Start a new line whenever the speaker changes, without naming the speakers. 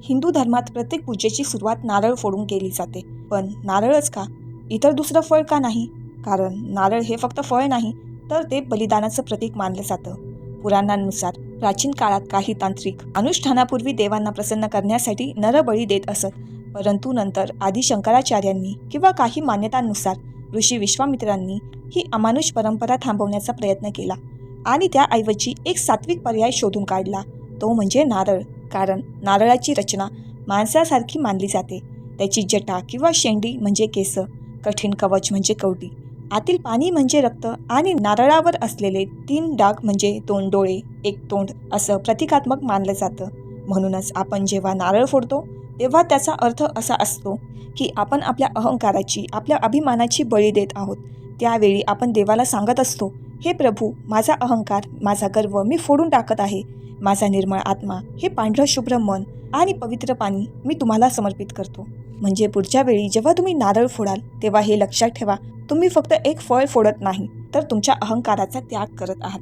हिंदू धर्मात प्रत्येक पूजेची सुरुवात नारळ फोडून केली जाते. पण नारळच का? इतर दुसरं फळ का नाही? कारण नारळ हे फक्त फळ नाही, तर ते बलिदानाचं प्रतीक मानलं जातं. पुराणांनुसार प्राचीन काळात काही तांत्रिक अनुष्ठानापूर्वी देवांना प्रसन्न करण्यासाठी नरबळी देत असत. परंतु नंतर आदी शंकराचार्यांनी किंवा काही मान्यतांनुसार ऋषी विश्वामित्रांनी ही अमानुष परंपरा थांबवण्याचा प्रयत्न केला आणि त्याऐवजी एक सात्विक पर्याय शोधून काढला, तो म्हणजे नारळ. कारण नारळाची रचना माणसासारखी मानली जाते. त्याची जटा किंवा शेंडी म्हणजे केस, कठीण कवच म्हणजे कवटी, आतील पाणी म्हणजे रक्त आणि नारळावर असलेले 3 डाग म्हणजे 2 डोळे, 1 तोंड असं प्रतिकात्मक मानलं जातं. म्हणूनच आपण जेव्हा नारळ फोडतो तेव्हा त्याचा अर्थ असा असतो की आपण आपल्या अहंकाराची, आपल्या अभिमानाची बळी देत आहोत. त्यावेळी आपण देवाला सांगत असतो, हे प्रभू, माझा अहंकार, माझा गर्व मी फोडून टाकत आहे. माझा निर्मळ आत्मा, हे पांढरं शुभ्र मन आणि पवित्र पाणी मी तुम्हाला समर्पित करतो. म्हणजे पुढच्या वेळी जेव्हा तुम्ही नारळ फोडाल तेव्हा हे लक्षात ठेवा, तुम्ही फक्त एक फळ फोडत नाही, तर तुमच्या अहंकाराचा त्याग करत आहात.